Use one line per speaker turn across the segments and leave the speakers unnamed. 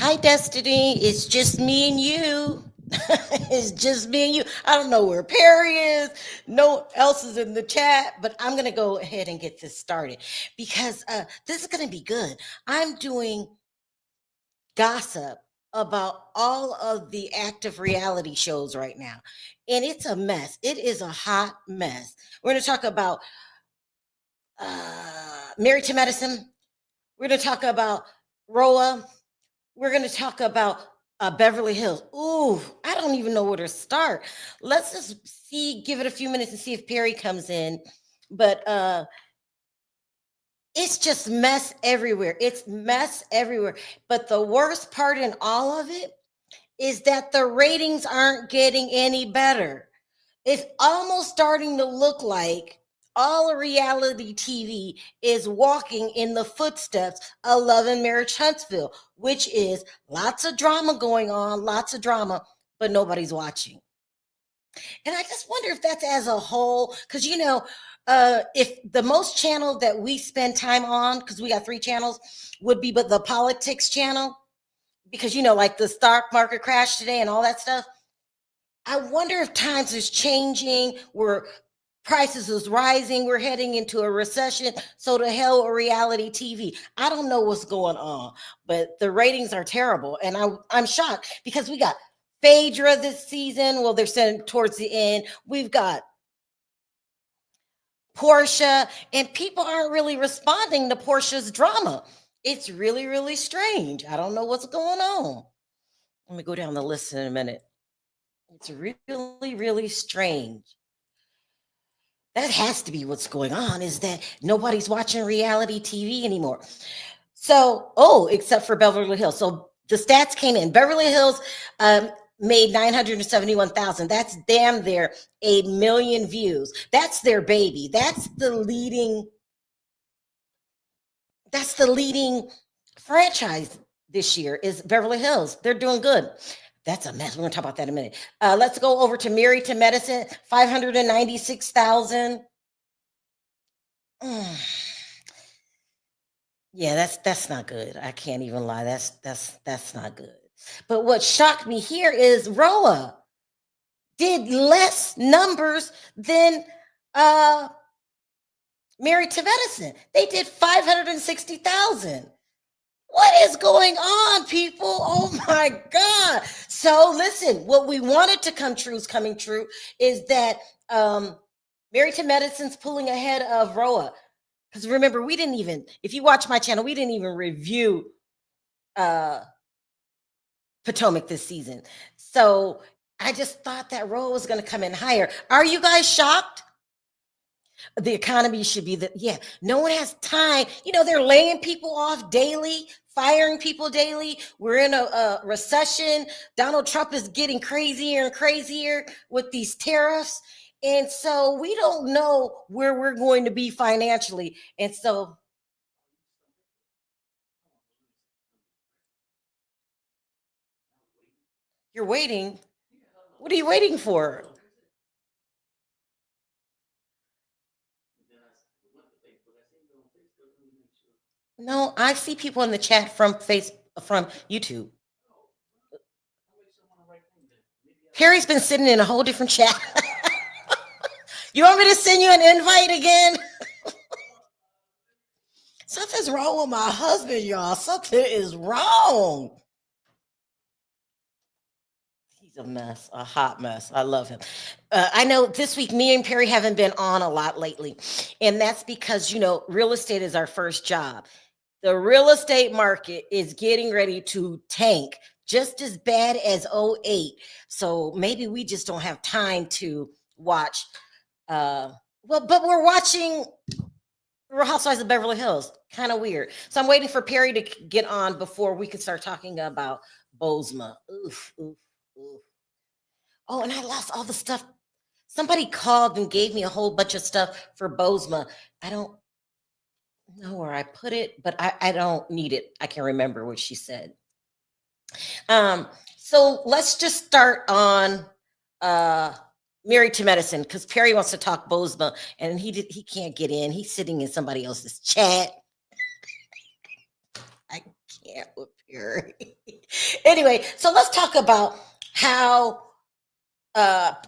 Hi, Destiny. It's just me and you. It's just me and you. I don't know where Perry is. No else is in the chat, but I'm going to go ahead and get this started because this is going to be good. I'm doing gossip about all of the active reality shows right now, and it's a mess. It is a hot mess. We're going to talk about Married to Medicine. We're going to talk about RHOA. We're going to talk about Beverly Hills. Ooh, I don't even know where to start. Let's just see, give it a few minutes and see if Perry comes in. But it's just mess everywhere. It's mess everywhere. But the worst part in all of it is that the ratings aren't getting any better. It's almost starting to look like all reality TV is walking in the footsteps of Love and Marriage Huntsville, which is lots of drama going on, lots of drama, but nobody's watching. And I just wonder if that's as a whole, because if the most channel that we spend time on, because we got 3 channels, would be but the politics channel, because like the stock market crash today and all that stuff. I wonder if times is changing, where prices is rising, we're heading into a recession. So to hell with reality TV. I don't know what's going on, but the ratings are terrible. And I'm shocked because we got Phaedra this season. Well, they're sending towards the end. We've got Portia, and people aren't really responding to Portia's drama. It's really, really strange. I don't know what's going on. Let me go down the list in a minute. It's really, really strange. That has to be what's going on, is that nobody's watching reality TV anymore. So, except for Beverly Hills. So the stats came in. Beverly Hills made 971,000. That's damn near 1,000,000 views. That's their baby. That's the leading franchise this year is Beverly Hills. They're doing good. That's a mess. We're going to talk about that in a minute. Let's go over to Married to Medicine, 596,000. Yeah, that's not good. I can't even lie. That's not good. But what shocked me here is RHOA did less numbers than Married to Medicine. They did 560,000. What is going on, people? Oh my God. So listen, what we wanted to come true is coming true, is that Married to Medicine's pulling ahead of RHOA. Because remember, we didn't even, if you watch my channel, we didn't even review Potomac this season. So I just thought that RHOA was going to come in higher. Are you guys shocked? The economy should be no one has time. They're laying people off daily, firing people daily. We're in a recession. Donald Trump is getting crazier and crazier with these tariffs. And so we don't know where we're going to be financially. And so you're waiting. What are you waiting for? No, I see people in the chat from YouTube. Harry's been sitting in a whole different chat. You want me to send you an invite again? Something's wrong with my husband, y'all. Something is wrong. He's a mess, a hot mess. I love him. I know this week, me and Perry haven't been on a lot lately. And that's because, real estate is our first job. The real estate market is getting ready to tank just as bad as 08. So maybe we just don't have time to watch. But we're watching Real Housewives of Beverly Hills. Kind of weird. So I'm waiting for Perry to get on before we can start talking about Bozoma. Oof, oof, oof. Oh, and I lost all the stuff. Somebody called and gave me a whole bunch of stuff for Bozoma. I don't know where I put it, but I don't need it. I can remember what she said. So let's just start on Married to Medicine, because Perry wants to talk Bozoma, and he can't get in. He's sitting in somebody else's chat. I can't with Perry. Anyway, so let's talk about how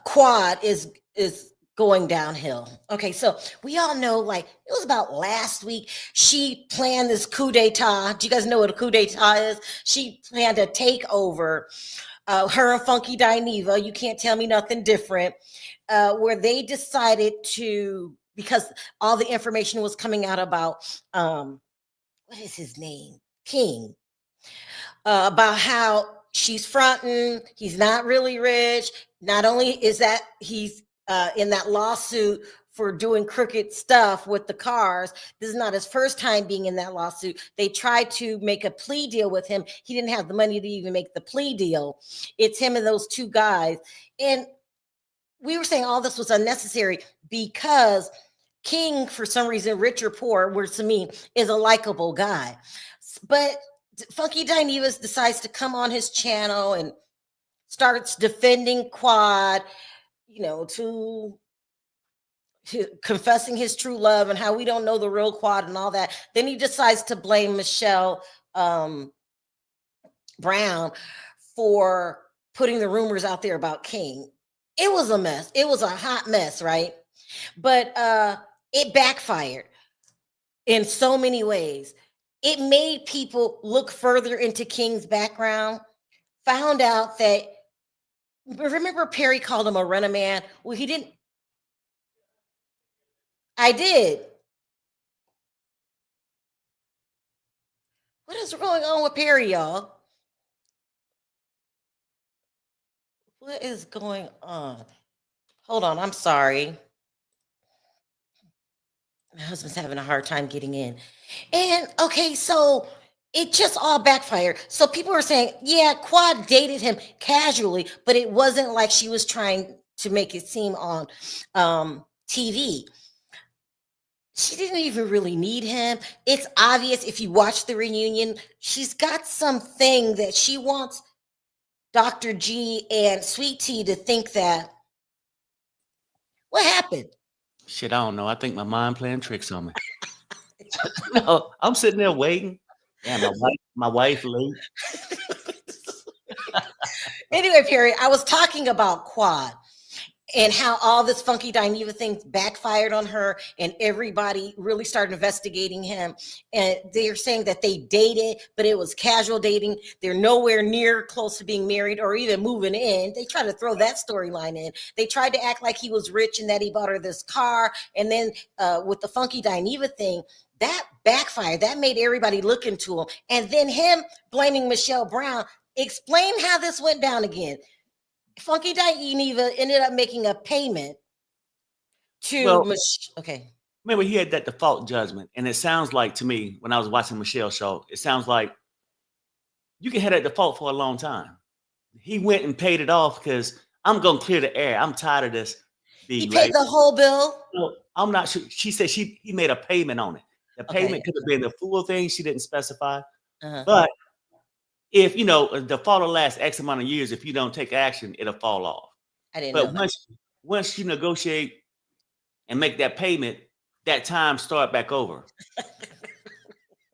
Quad is going downhill. Okay, so we all know, like, it was about last week, she planned this coup d'etat. Do you guys know what a coup d'etat is? She planned a takeover. Her and Funky Dineva, you can't tell me nothing different, where they decided to, because all the information was coming out about, what is his name? King. About how she's fronting, he's not really rich. Not only is that he's in that lawsuit for doing crooked stuff with the cars, this is not his first time being in that lawsuit. They tried to make a plea deal with him. He didn't have the money to even make the plea deal. It's him and those two guys. And we were saying all this was unnecessary because King, for some reason, rich or poor, words to me, is a likable guy. But Funky Dinevas decides to come on his channel and starts defending Quad, to confessing his true love and how we don't know the real Quad and all that. Then he decides to blame Michelle Brown for putting the rumors out there about King. It was a mess. It was a hot mess, right? But it backfired in so many ways. It made people look further into King's background, found out that, remember Perry called him a Rinna man? Well, he didn't. I did. What is going on with Perry, y'all? What is going on? Hold on, I'm sorry. My husband's having a hard time getting in. And okay, so it just all backfired. So people were saying, yeah, Quad dated him casually, but it wasn't like she was trying to make it seem on TV. She didn't even really need him. It's obvious if you watch the reunion, she's got something that she wants Dr. G and Sweet Tea to think that. What happened?
Shit, I don't know. I think my mind playing tricks on me. No, I'm sitting there waiting. Yeah, my wife late.
Anyway, Perry, I was talking about Quad and how all this Funky Dineva thing backfired on her and everybody really started investigating him. And they're saying that they dated, but it was casual dating. They're nowhere near close to being married or even moving in. They tried to throw that storyline in. They tried to act like he was rich and that he bought her this car. And then with the Funky Dineva thing, that backfired. That made everybody look into him. And then him blaming Michelle Brown. Explain how this went down again. Funky Dineva ended up making a payment to okay.
Remember, he had that default judgment, and it sounds like to me when I was watching Michelle's show, it sounds like you can have that default for a long time. He went and paid it off because I'm gonna clear the air. I'm tired of this.
He paid the whole bill.
No, I'm not sure. She said he made a payment on it. The payment could have been the full thing. She didn't specify, but if the fall will last X amount of years, if you don't take action, it'll fall off.
I didn't know.
But once you negotiate and make that payment, that time start back over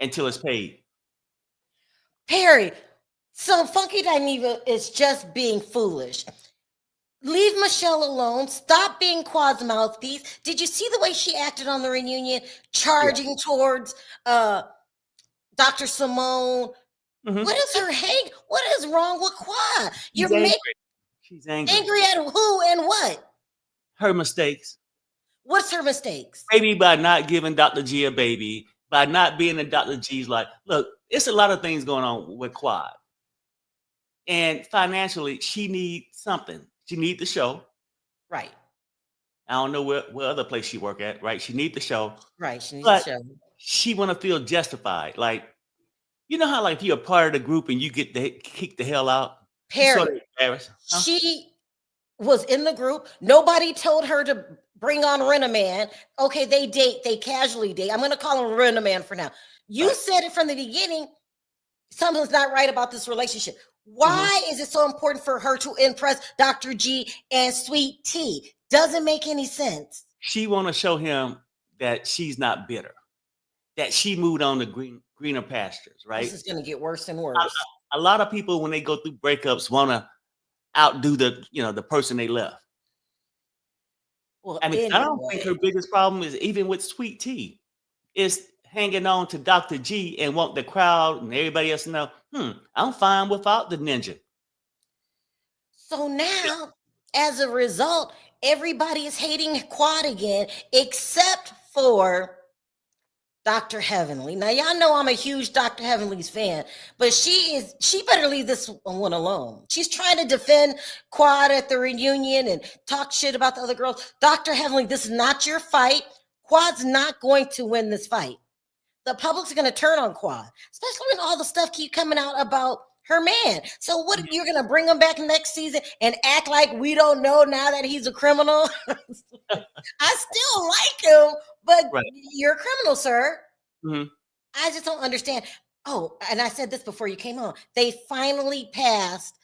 until it's paid.
Perry, so Funky Dineva is just being foolish. Leave Michelle alone. Stop being Quad's mouthpiece. Did you see the way she acted on the reunion, charging towards Dr. Simone? What is her hate? What is wrong with Quad?
She's angry.
Angry at who and what?
Her mistakes.
What's her mistakes?
Maybe by not giving Dr. G a baby, by not being in Dr. G's life. Look, it's a lot of things going on with Quad. And financially, she needs something. She needs the show.
Right.
I don't know what other place she work at, right? She needs the show.
Right, she needs the show.
She want to feel justified. Like, you know how if you're a part of the group and you get kicked the hell out?
Perry, she was in the group. Nobody told her to bring on Rinna Man. Okay, they date. They casually date. I'm going to call him Rinna Man for now. You said it from the beginning. Something's not right about this relationship. Why is it so important for her to impress Dr. G and Sweet Tea? Doesn't make any sense.
She want to show him that she's not bitter. that she moved on to greener pastures,
This
right?
is going to get worse and worse.
A lot of people, when they go through breakups, want to outdo the person they left.
Well,
I mean, I don't think
anyway,
her biggest problem is even with Sweet Tea. It's hanging on to Dr. G and want the crowd and everybody else to know, I'm fine without the ninja.
so now, as a result, everybody is hating Quad again, except for Dr. Heavenly. Now, y'all know I'm a huge Dr. Heavenly's fan, but she better leave this one alone. She's trying to defend Quad at the reunion and talk shit about the other girls. Dr. Heavenly, this is not your fight. Quad's not going to win this fight. The public's going to turn on Quad, especially when all the stuff keep coming out about her man. So what, you're going to bring him back next season and act like we don't know now that he's a criminal? I still like him, but
Right.
you're a criminal, sir.
Mhm.
I just don't understand. Oh, and I said this before you came on. They finally passed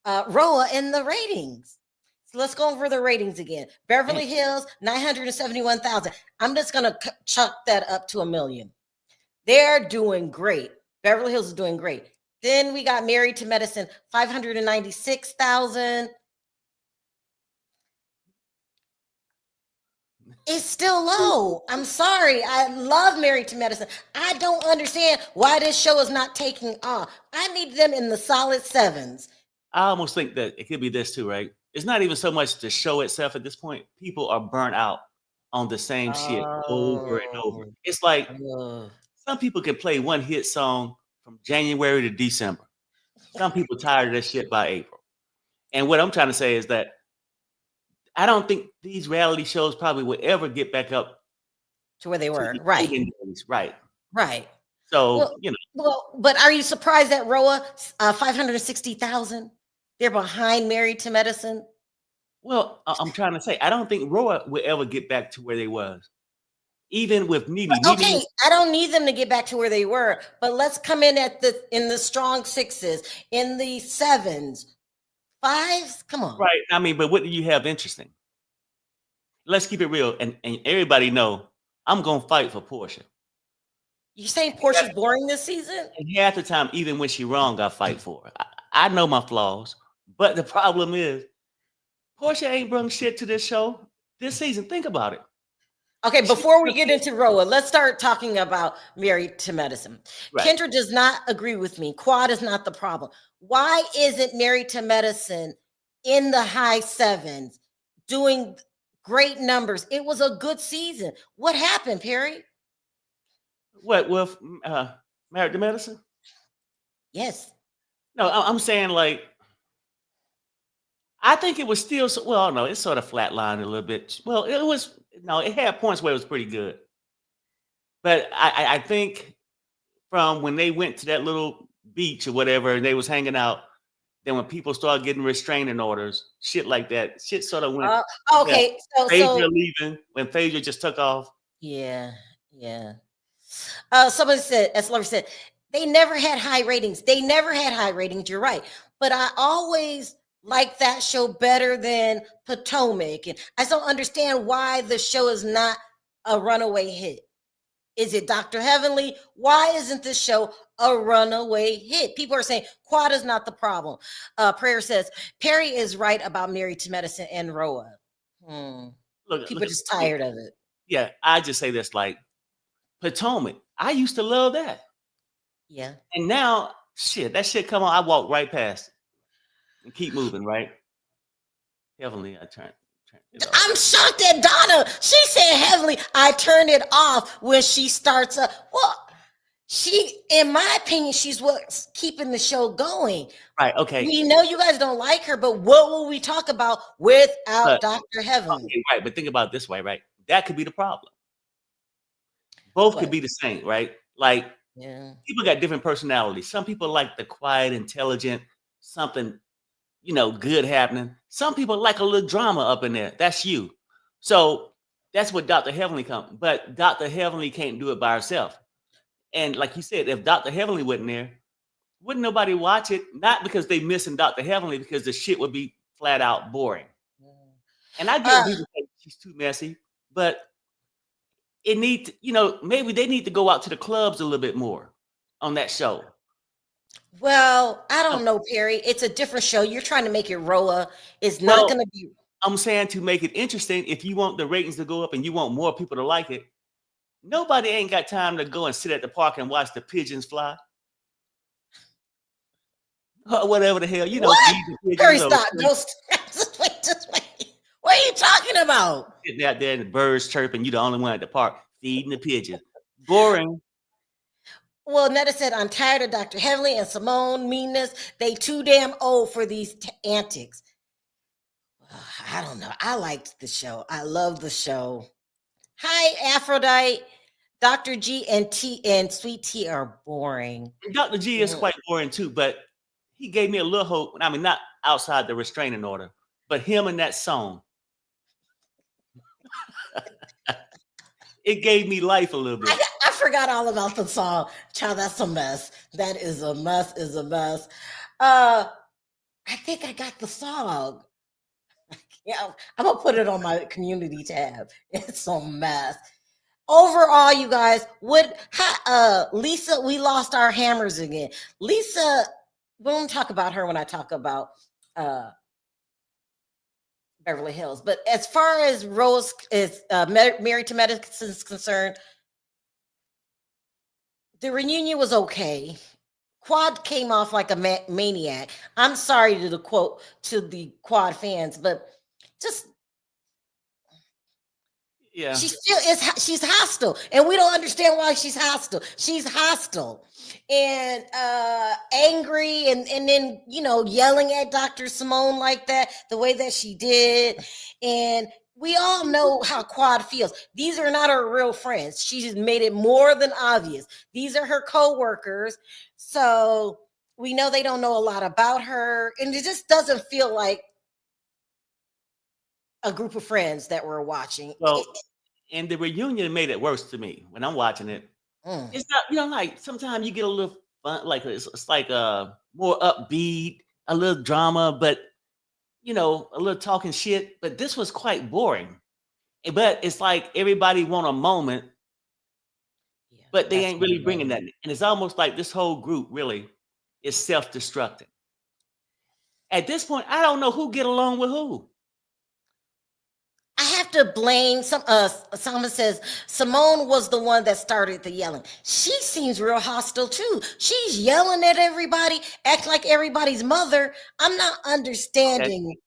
RHOA in the ratings. So let's go over the ratings again. Beverly Hills, 971,000. I'm just going to chuck that up to 1 million. They're doing great. Beverly Hills is doing great. Then we got Married to Medicine, 596,000. It's still low. I'm sorry. I love Married to Medicine. I don't understand why this show is not taking off. I need them in the solid sevens.
I almost think that it could be this too, right? It's not even so much the show itself at this point. People are burnt out on the same shit over and over. It's like some people can play one hit song from January to December. Some people tired of that shit by April. And what I'm trying to say is that I don't think these reality shows probably would ever get back up
to where they were.
the
Right.
olden days. Right.
Right.
So,
Well, but are you surprised that RHOA, 560,000? They're behind Married to Medicine.
Well, I'm trying to say, I don't think RHOA will ever get back to where they was. Even with Nene.
Okay, I don't need them to get back to where they were, but let's come in in the strong sixes, in the sevens, fives. Come on.
Right. I mean, but what do you have interesting? Let's keep it real. And everybody know I'm gonna fight for Portia.
You saying Portia's boring this season?
And half the time, even when she wrong, I fight for her. I know my flaws, but the problem is Portia ain't brought shit to this show this season. Think about it.
Okay, before we get into RHOA, let's start talking about Married to Medicine.
Right.
Kendra does not agree with me. Quad is not the problem. Why isn't Married to Medicine in the high sevens doing great numbers? It was a good season. What happened, Perry?
What with Married to Medicine?
Yes.
No, I'm saying like I think it was still well, no, it's sort of flatlined a little bit. Well, it had points where it was pretty good. But I think from when they went to that little beach or whatever and they was hanging out, then when people started getting restraining orders, shit like that, shit sort of went.
Okay,
so Phaedra leaving when Phaedra just took off.
Yeah. Somebody said, as Laurie said, they never had high ratings. You're right. But I always like that show better than Potomac. And I don't understand why the show is not a runaway hit. Is it Dr. Heavenly? Why isn't this show a runaway hit? People are saying Quad is not the problem. Prayer says, Perry is right about Married to Medicine and RHOA. People are just tired of it.
Yeah, I just say this like Potomac. I used to love that.
Yeah.
And now, that shit come on, I walk right past it and keep moving, right? Heavenly, I turn it off.
I'm shocked at Donna. She said Heavenly, I turned it off when she starts up. Well, in my opinion, she's what's keeping the show going.
Right, okay.
We know you guys don't like her, but what will we talk about without Dr. Heavenly?
Okay, right, but think about it this way, right? That could be the problem. Both could be the same, right? Like, people got different personalities. Some people like the quiet, intelligent, something, good happening. Some people like a little drama up in there. That's you. So that's what Dr. Heavenly comes. But Dr. Heavenly can't do it by herself. And like you said, if Dr. Heavenly wasn't there, wouldn't nobody watch it? Not because they missing Dr. Heavenly, because the shit would be flat out boring. And I get people say she's too messy, but it needs, maybe they need to go out to the clubs a little bit more on that show.
Well, I
Oh,
don't know, Perry. It's a different show. You're trying to make it RHOA. It's not
well,
going to be.
I'm saying to make it interesting, if you want the ratings to go up and you want more people to like it, nobody ain't got time to go and sit at the park and watch the pigeons fly. Or whatever the hell,
What?
feed the
Perry,
pigeons or
stop. Don't just wait. Just wait. What are you talking about?
sitting out there and the birds chirping. You the only one at the park feeding the pigeons. Boring.
Well, Netta said, I'm tired of Dr. Heavenly and Simone meanness. They too damn old for these antics. I don't know. I liked the show. I love the show. Hi, Aphrodite. Dr. G and T and Sweet Tea are boring.
Dr. G is quite boring too, but he gave me a little hope. I mean, not outside the restraining order, but him and that song. It gave me life a little bit.
I forgot all about the song. Child, that's a mess. That is a mess, is a mess. I think I got the song. Yeah, I'm gonna put it on my community tab. It's a mess. Overall, you guys, Lisa, we lost our hammers again. Lisa, we won't talk about her when I talk about Beverly Hills. But as far as Rose is Married to Medicine is concerned, the reunion was okay. Quad came off like a maniac. I'm sorry to the Quad fans, but just
yeah,
she still is. She's hostile, and we don't understand why she's hostile. She's hostile and angry, and then yelling at Dr. Simone like that, the way that she did, and we all know how Quad feels. These are not her real friends. She's made it more than obvious. These are her co-workers. So we know they don't know a lot about her. And it just doesn't feel like a group of friends that we're watching.
Well, and the reunion made it worse to me when I'm watching it. It's not, like sometimes you get a little fun, like it's like more upbeat, a little drama, but a little talking shit. But this was quite boring. But it's like everybody want a moment, but they ain't really bringing that. And it's almost like this whole group really is self-destructing. At this point, I don't know who get along with who.
I have to blame someone says Simone was the one that started the yelling. She seems real hostile too. She's yelling at everybody, act like everybody's mother. I'm not understanding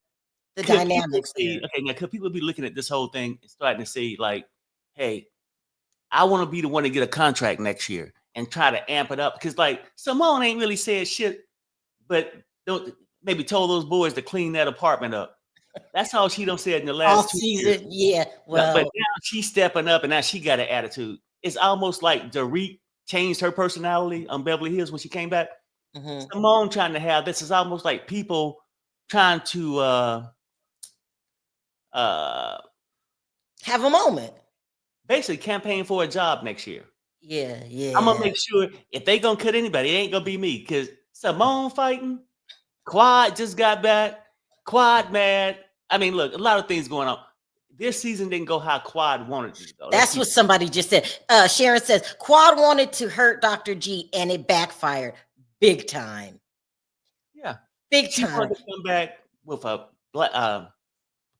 the dynamics there.
Okay, now could people be looking at this whole thing and starting to say like, hey, I want to be the one to get a contract next year and try to amp it up? Because like Simone ain't really said shit, but don't maybe told those boys to clean that apartment up. That's all she done said in the last 2 years.
Yeah, well,
but now she's stepping up and now she got an attitude. It's almost like Dorit changed her personality on Beverly Hills when she came back. Simone trying to have this is almost like people trying to
have a moment.
Basically campaign for a job next year.
Yeah.
I'm gonna make sure if they gonna cut anybody, it ain't gonna be me. Because Simone fighting, Quad just got back, Quad mad. I mean, look, a lot of things going on. This season didn't go how Quad wanted to go.
That's what somebody just said. Sharon says Quad wanted to hurt Dr. G and it backfired big time.
Yeah,
big
she
time.
wanted to come back with a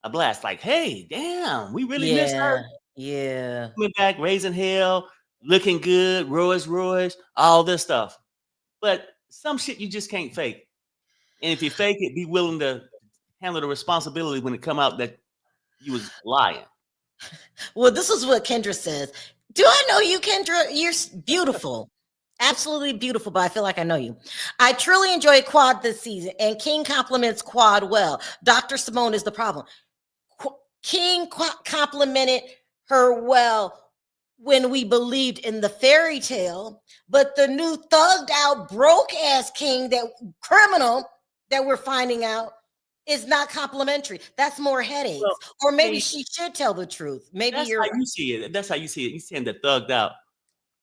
blast, like, hey, damn, we really missed her.
Yeah,
coming back, raising hell, looking good, Rolls, all this stuff. But some shit you just can't fake. And if you fake it, be willing to handle the responsibility when it come out that you was lying.
Well, this is what Kendra says. Do I know you, Kendra? You're beautiful. Absolutely beautiful, but I feel like I know you. I truly enjoyed Quad this season, and King compliments Quad well. Dr. Simone is the problem. King complimented her well when we believed in the fairy tale, but the new thugged out, broke ass King, that criminal that we're finding out, is not complimentary. That's more headaches. Well, or maybe she should tell the truth. Maybe
that's how you see it. That's how you see it. You saying the thugged out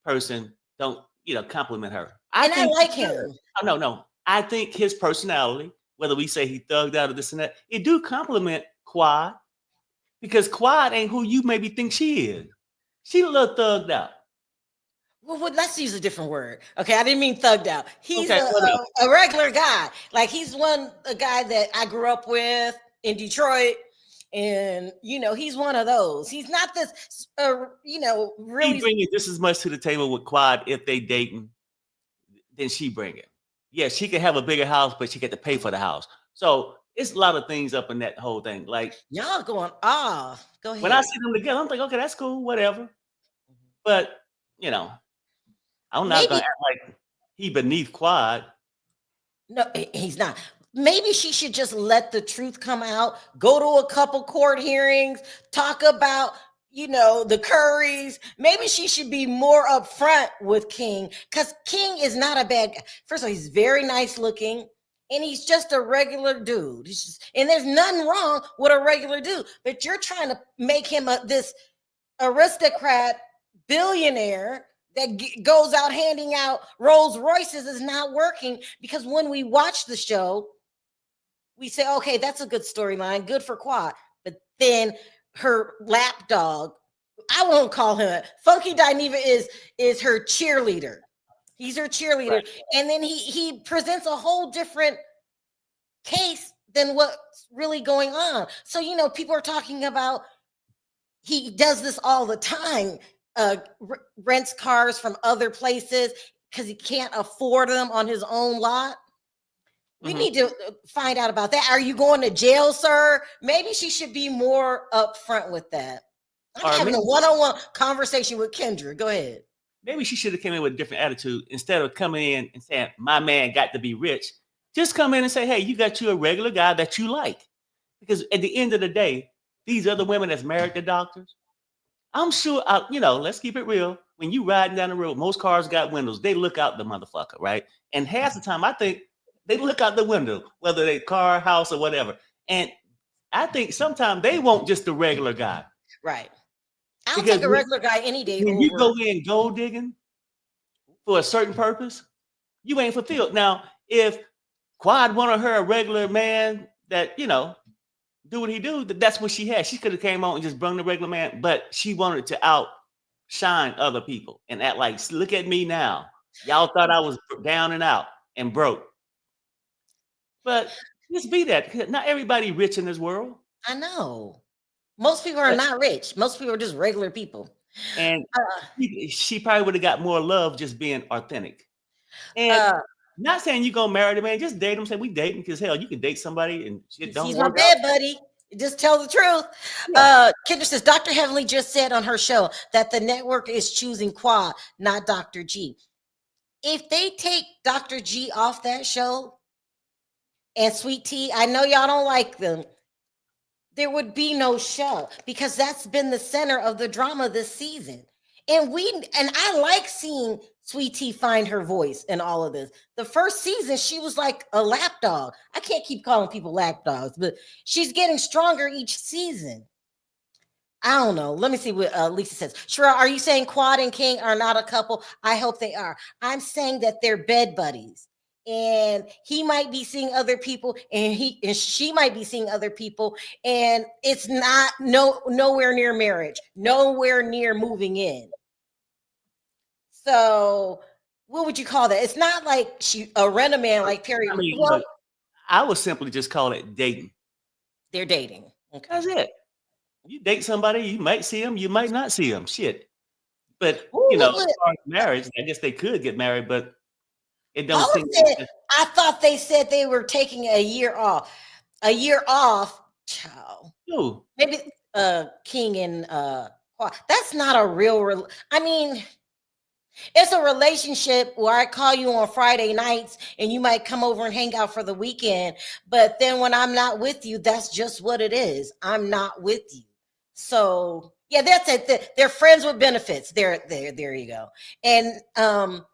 person don't, compliment her. I
like him.
Oh, no. I think his personality, whether we say he thugged out or this and that, it do compliment Quad, because Quad ain't who you maybe think she is. She a little thugged out.
Well, let's use a different word. Okay, I didn't mean thugged out. He's
Okay,
a regular guy. Like he's a guy that I grew up with in Detroit, and he's one of those. He's not this, really.
He bringing just as much to the table with Quad if they dating, than she bring it. Yeah, she could have a bigger house, but she get to pay for the house. So it's a lot of things up in that whole thing. Like
y'all going off. Go ahead.
When I see them together, I'm like, okay, that's cool, whatever. But I'm not gonna act like he beneath Quad.
No, he's not. Maybe she should just let the truth come out, go to a couple court hearings, talk about, the Currys. Maybe she should be more upfront with King, because King is not a bad guy. First of all, he's very nice looking, and he's just a regular dude. And there's nothing wrong with a regular dude, but you're trying to make him this aristocrat billionaire that goes out handing out Rolls Royces is not working, because when we watch the show, we say, okay, that's a good storyline, good for Quad. But then her lapdog, I won't call him Funky Dineva, is her cheerleader. He's her cheerleader. Right. And then he presents a whole different case than what's really going on. So, people are talking about he does this all the time. Rents cars from other places because he can't afford them on his own lot. We need to find out about that. Are you going to jail, sir? Maybe she should be more upfront with that. I'm having a one-on-one conversation with Kendra. Go ahead.
Maybe she should have come in with a different attitude. Instead of coming in and saying, my man got to be rich, just come in and say, hey, you got you a regular guy that you like. Because at the end of the day, these other women that's married to doctors, I'm sure, let's keep it real. When you riding down the road, most cars got windows. They look out the motherfucker, right? And half the time, I think they look out the window, whether they car, house, or whatever. And I think sometimes they want just the regular guy.
Right. I'll take a regular guy any day.
When you go in gold digging for a certain purpose, you ain't fulfilled. Now, if Quad wanted her a regular man that, do what he do, that's what she had. She could have came on and just brung the regular man, but she wanted to outshine other people and act like, look at me now. Y'all thought I was down and out and broke. But just be that. Not everybody rich in this world.
I know. Most people are not rich. Most people are just regular people.
And she probably would have got more love just being authentic. And not saying you're going to marry the man. Just date him. Say, we dating, because, hell, you can date somebody and shit don't work out.
He's my bad buddy. Just tell the truth. Yeah. Kendra says, Dr. Heavenly just said on her show that the network is choosing Quad, not Dr. G. If they take Dr. G off that show and Sweet Tea, I know y'all don't like them, there would be no show, because that's been the center of the drama this season. And I like seeing Sweet Tea find her voice in all of this. The first season, she was like a lapdog. I can't keep calling people lapdogs, but she's getting stronger each season. I don't know. Let me see what Lisa says. Shira, are you saying Quad and King are not a couple? I hope they are. I'm saying that they're bed buddies. And he might be seeing other people, and she might be seeing other people, and it's not nowhere near marriage, nowhere near moving in. So what would you call that? It's not like a Rinna man like Perry.
I would simply just call it dating.
They're dating. Okay.
That's it. You date somebody, you might see them, you might not see them. Shit. But as far as marriage, I guess they could get married, but it don't seem.
I thought they said they were taking a year off. A year off, child.
Ooh.
Maybe King and that's not a real. I mean, it's a relationship where I call you on Friday nights and you might come over and hang out for the weekend. But then when I'm not with you, that's just what it is. I'm not with you. So yeah, that's it. They're friends with benefits. There you go. And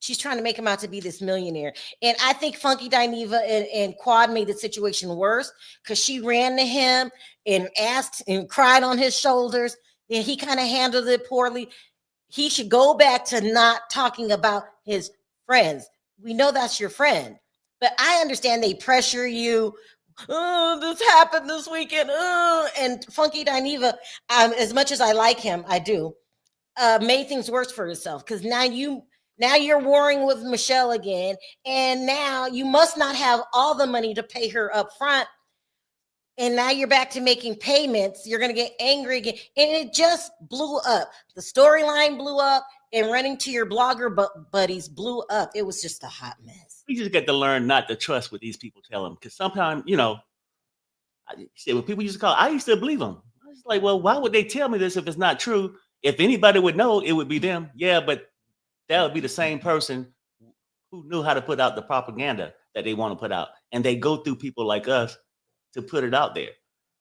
she's trying to make him out to be this millionaire. And I think Funky Dineva and Quad made the situation worse, because she ran to him and asked and cried on his shoulders. And he kind of handled it poorly. He should go back to not talking about his friends. We know that's your friend. But I understand they pressure you. Oh, this happened this weekend. Oh. And Funky Dineva, as much as I like him, I do. made things worse for yourself, because now you're warring with Michelle again, and now you must not have all the money to pay her up front. And now you're back to making payments. You're going to get angry again. And it just blew up. The storyline blew up, and running to your blogger buddies blew up. It was just a hot mess.
We just got to learn not to trust what these people tell them. Because sometimes, when people used to call, I used to believe them. I was like, well, why would they tell me this if it's not true? If anybody would know, it would be them. Yeah, but that would be the same person who knew how to put out the propaganda that they want to put out. And they go through people like us to put it out there.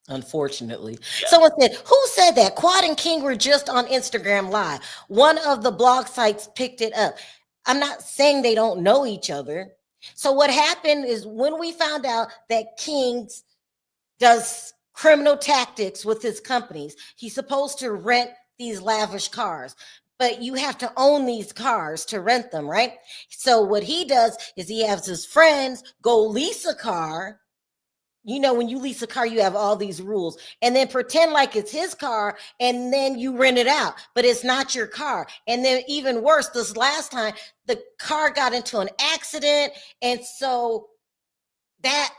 Unfortunately. Yeah. Someone said, who said that? Quad and King were just on Instagram Live. One of the blog sites picked it up. I'm not saying they don't know each other. So what happened is, when we found out that King's does criminal tactics with his companies, he's supposed to rent these lavish cars, but you have to own these cars to rent them, right? So what he does is he has his friends go lease a car. When you lease a car, you have all these rules, and then pretend like it's his car, and then you rent it out, but it's not your car. And then even worse, this last time, the car got into an accident, and so that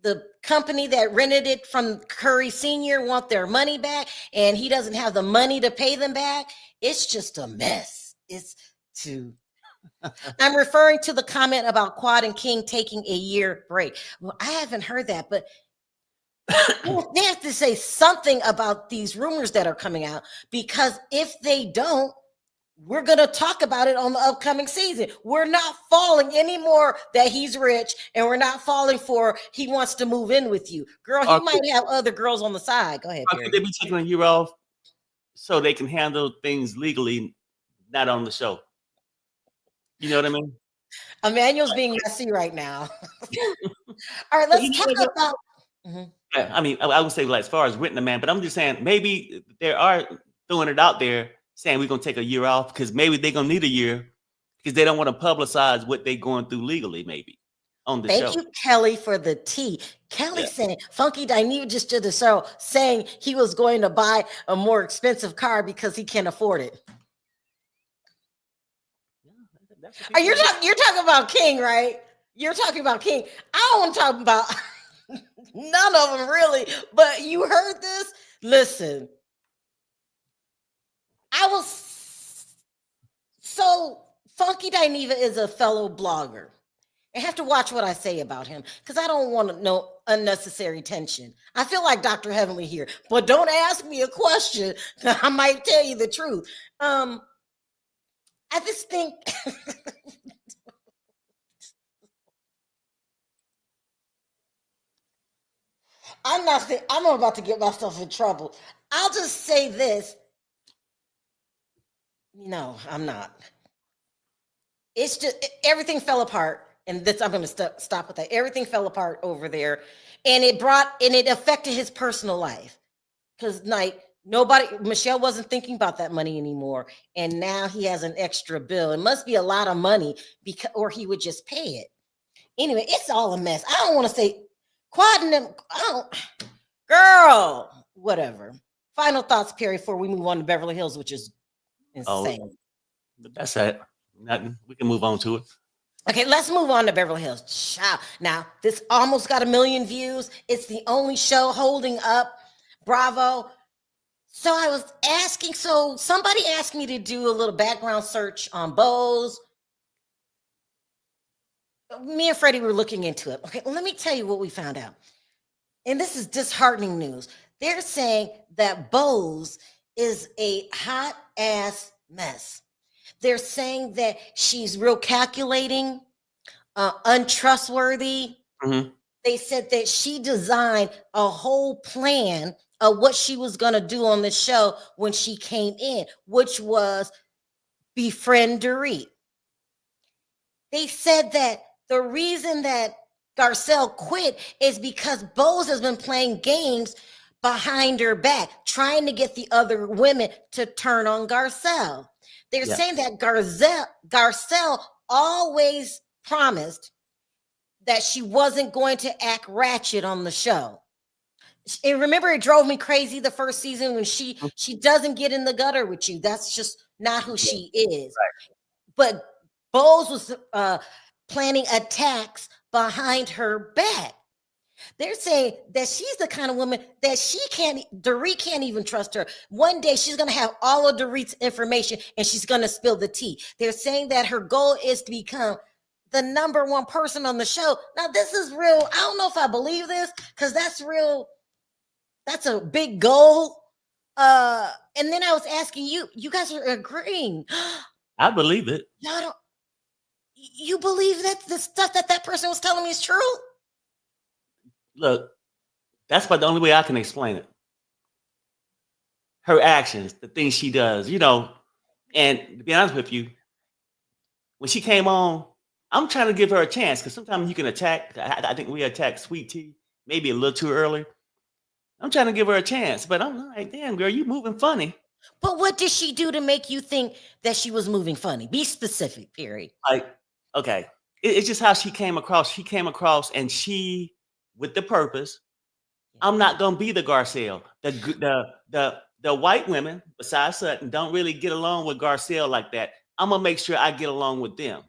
the company that rented it from Curry Sr. want their money back, and he doesn't have the money to pay them back. It's just a mess. It's too. I'm referring to the comment about Quad and King taking a year break. Well, I haven't heard that, but they have to say something about these rumors that are coming out, because if they don't, we're going to talk about it on the upcoming season. We're not falling anymore that he's rich, and we're not falling for he wants to move in with you. Girl, he might have other girls on the side. Go ahead, Perry.
Could they be taking a year off so they can handle things legally, not on the show? You know what I mean?
Emmanuel's being messy right now. All right, let's talk about.
Yeah, I mean, I would say, like, as far as Rinna, man, but I'm just saying, maybe they are throwing it out there saying we're going to take a year off, because maybe they're going to need a year because they don't want to publicize what they're going through legally, maybe on the show.
Thank you, Kelly, for the tea. Kelly saying Funky Dineva just did the show saying he was going to buy a more expensive car because he can't afford it. You're talking about King, right? You're talking about King. I don't want to talk about none of them, really. But you heard this? Listen. So Funky Dineva is a fellow blogger. I have to watch what I say about him, because I don't want no unnecessary tension. I feel like Dr. Heavenly here, but don't ask me a question. I might tell you the truth. I just think I'm about to get myself in trouble. I'll just say this. No, I'm not. It's just everything fell apart, and I'm going to stop with that. Everything fell apart over there, and it affected his personal life, because Michelle wasn't thinking about that money anymore, and now he has an extra bill. It must be a lot of money, or he would just pay it. Anyway, it's all a mess. I don't want to say Quad and them. Girl, whatever. Final thoughts, Perry, before we move on to Beverly Hills, which is insane.
That's it. Nothing. We can move on to it.
Okay, let's move on to Beverly Hills. Ciao. Now, this almost got 1 million views. It's the only show holding up. Bravo. So I was asking, somebody asked me to do a little background search on Boz. Me and Freddie were looking into it. Okay, let me tell you what we found out. And this is disheartening news. They're saying that Boz is a hot ass mess. They're saying that she's real calculating, untrustworthy. Mm-hmm. They said that she designed a whole plan of what she was going to do on the show when she came in, which was befriend Dorit. They said that the reason that Garcelle quit is because Boz has been playing games behind her back, trying to get the other women to turn on Garcelle. They're saying that Garcelle always promised that she wasn't going to act ratchet on the show. And remember, it drove me crazy the first season when she doesn't get in the gutter with you. That's just not who she is.
Right.
But Bose was planning attacks behind her back. They're saying that she's the kind of woman that Dorit can't even trust her. One day she's going to have all of Dorit's information and she's going to spill the tea. They're saying that her goal is to become the number one person on the show. Now, this is real. I don't know if I believe this because that's real. That's a big goal. And then I was asking you guys are agreeing.
I believe it.
Y'all don't, you believe that the stuff that person was telling me is true?
Look, that's about the only way I can explain it. Her actions, the things she does, and to be honest with you, when she came on, I'm trying to give her a chance because sometimes you can attack. I think we attacked Sweet Tea maybe a little too early. I'm trying to give her a chance, but I'm like, damn, girl, you moving funny.
But what did she do to make you think that she was moving funny? Be specific, Perry.
Like, okay, it's just how she came across. She came across, and she, with the purpose, I'm not gonna be the Garcelle. The white women, besides Sutton, don't really get along with Garcelle like that. I'm gonna make sure I get along with them.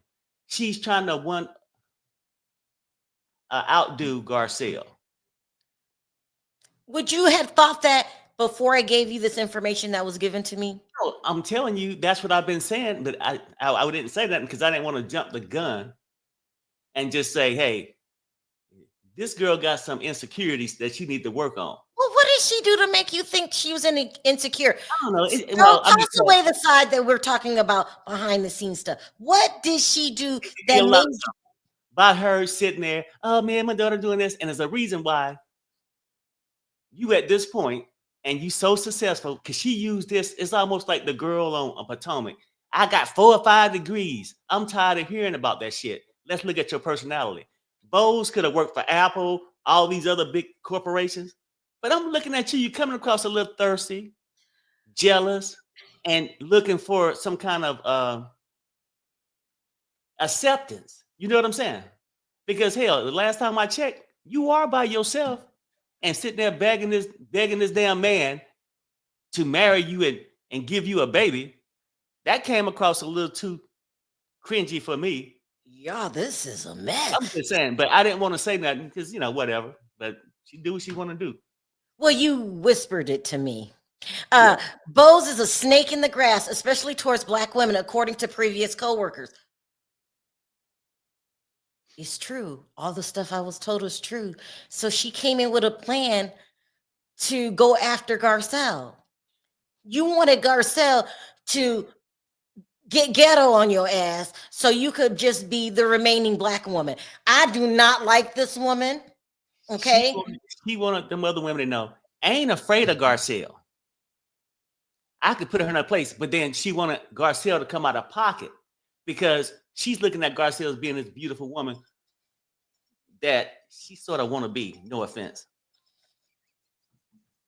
She's trying to outdo Garcelle. Would
you have thought that before I gave you this information that was given to me?
No, I'm telling you, that's what I've been saying, but I didn't say that because I didn't want to jump the gun and just say, hey, this girl got some insecurities that she need to work on.
Well, what did she do to make you think she was insecure?
I don't know.
Toss away the side that we're talking about behind the scenes stuff. What did she do that made you?
By her sitting there, oh man, my daughter doing this, and there's a reason why you at this point and you so successful because she used this. It's almost like the girl on Potomac. I got 4 or 5 degrees. I'm tired of hearing about that shit. Let's look at your personality. Bose could have worked for Apple, all these other big corporations. But I'm looking at you. You're coming across a little thirsty, jealous, and looking for some kind of acceptance. You know what I'm saying? Because hell, the last time I checked, you are by yourself and sitting there begging this damn man to marry you and give you a baby. That came across a little too cringy for me.
Yeah, this is a mess.
I'm just saying, but I didn't want to say nothing because, whatever. But she do what she want to do.
Well, you whispered it to me. Yeah. Bose is a snake in the grass, especially towards Black women, according to previous coworkers. It's true. All the stuff I was told was true. So she came in with a plan to go after Garcelle. You wanted Garcelle to get ghetto on your ass so you could just be the remaining Black woman. I do not like this woman. Okay.
She wanted them other women to know, I ain't afraid of Garcelle. I could put her in her place, but then she wanted Garcelle to come out of pocket because she's looking at Garcelle as being this beautiful woman that she sort of want to be. No offense.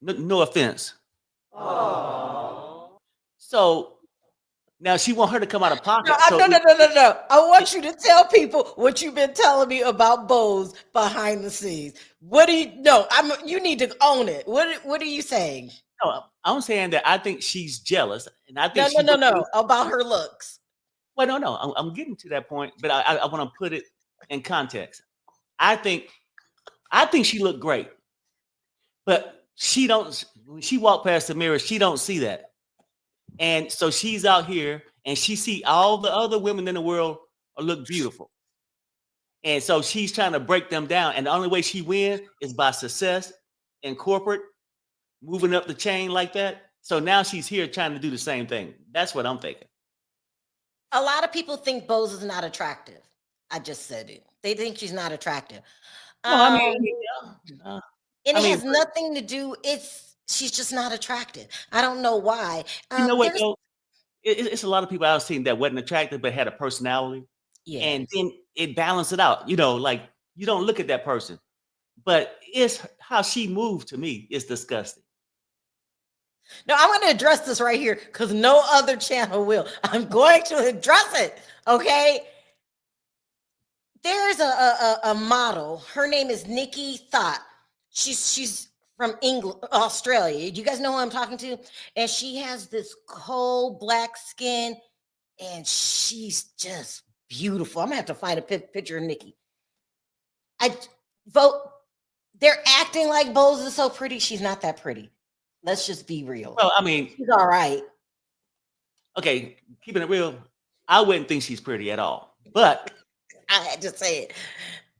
No offense. Aww. So now she want her to come out of pocket.
No. I want you to tell people what you've been telling me about Bose behind the scenes. What do you know? You need to own it. What are you saying?
No, I'm saying that I think she's jealous, and I think
no about her looks.
Well, no, I'm getting to that point, but I want to put it in context. I think she looked great, but she don't. When she walked past the mirror, she don't see that. And so she's out here and she see all the other women in the world look beautiful. And so she's trying to break them down. And the only way she wins is by success in corporate, moving up the chain like that. So now she's here trying to do the same thing. That's what I'm thinking.
A lot of people think Bose is not attractive. I just said it. They think she's not attractive. It has nothing to do. She's just not attractive. I don't know why.
You know what, though? It's a lot of people I've seen that wasn't attractive but had a personality. Yeah. And then it balanced it out. Like you don't look at that person. But it's how she moved to me is disgusting.
No, I'm going to address this right here because no other channel will. I'm going to address it. Okay. There's a model. Her name is Nikki Thought. She's from England, Australia. Do you guys know who I'm talking to? And she has this coal black skin, and she's just beautiful. I'm gonna have to find a picture of Nikki. I vote. They're acting like Bose is so pretty. She's not that pretty. Let's just be real.
Well, I mean,
she's all right.
Okay, keeping it real, I wouldn't think she's pretty at all. But
I had to say it.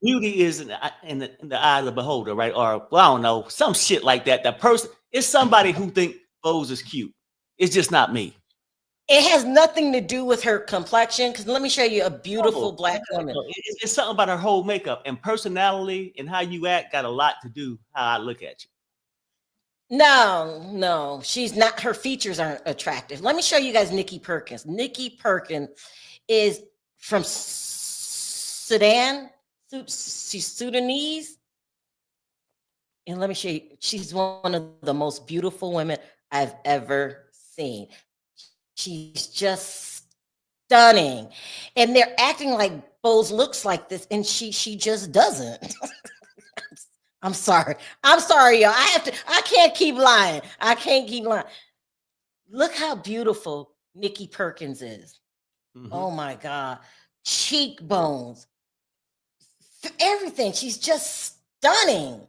Beauty is in the eye of the beholder, right? Or, well, I don't know, some shit like that. That person is somebody who think Bose is cute. It's just not me.
It has nothing to do with her complexion, because let me show you a beautiful black woman.
It's something about her whole makeup and personality and how you act got a lot to do how I look at you.
No, she's not. Her features aren't attractive. Let me show you guys Nikki Perkins. Nikki Perkins is from Sudan. She's Sudanese. And let me show you. She's one of the most beautiful women I've ever seen. She's just stunning. And they're acting like Bose looks like this, and she just doesn't. I'm sorry, y'all. I can't keep lying. Look how beautiful Nikki Perkins is. Mm-hmm. Oh my God. Cheekbones. Everything. She's just stunning.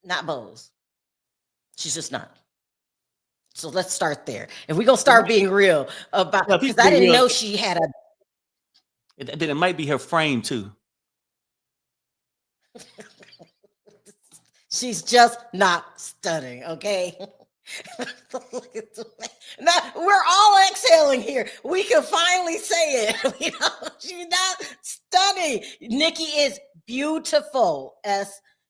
Not Bose. She's just not. So let's start there. If we're gonna start being real about, because I didn't know she had a.
Then it might be her frame too.
She's just not stunning, okay? Now we're all exhaling here. We can finally say it. She's not stunning. Nikki is beautiful.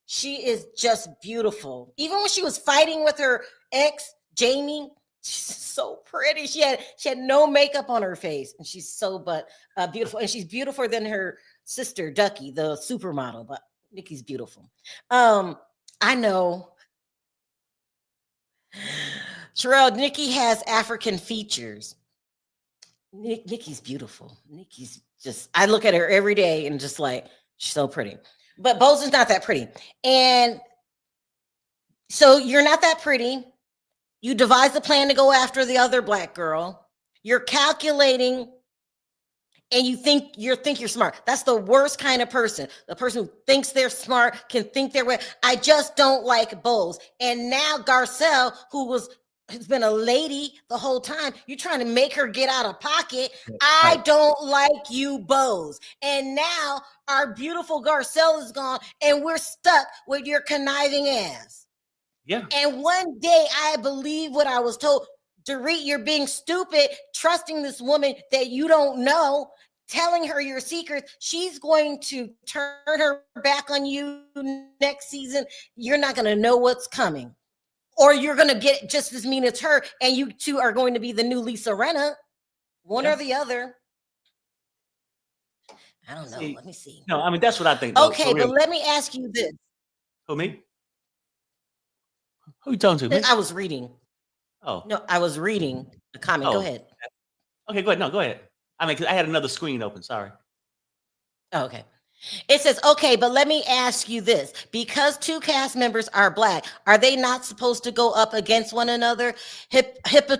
She is just beautiful. Even when she was fighting with her ex, Jamie, she's so pretty. She had no makeup on her face, and she's so beautiful. And she's beautiful than her sister Ducky, the supermodel. But Nikki's beautiful. I know. Sherelle, Nikki has African features. Nikki's beautiful. Nikki's just, I look at her every day and just like, she's so pretty. But Bose is not that pretty. And so you're not that pretty. You devise a plan to go after the other black girl. You're calculating, and you think you're smart. That's the worst kind of person. The person who thinks they're smart, can think their way. I just don't like Bose. And now Garcelle, who has been a lady the whole time, you're trying to make her get out of pocket. I don't like you, Bose. And now our beautiful Garcelle is gone, and we're stuck with your conniving ass.
Yeah.
And one day I believe what I was told. Dorit, you're being stupid, trusting this woman that you don't know, telling her your secrets. She's going to turn her back on you next season. You're not going to know what's coming. Or you're going to get just as mean as her, and you two are going to be the new Lisa Rinna. One or the other. I don't know. Let me see.
No, I mean, that's what I think.
Okay, but let me ask you this.
Who, me? Who you talking to? Me?
I was reading.
Oh.
No, I was reading the comment. Go ahead.
Okay, go ahead. No, go ahead. I mean, 'cause I had another screen open. Sorry.
Oh, okay. It says, okay, but let me ask you this. Because two cast members are black, are they not supposed to go up against one another? Hypothetical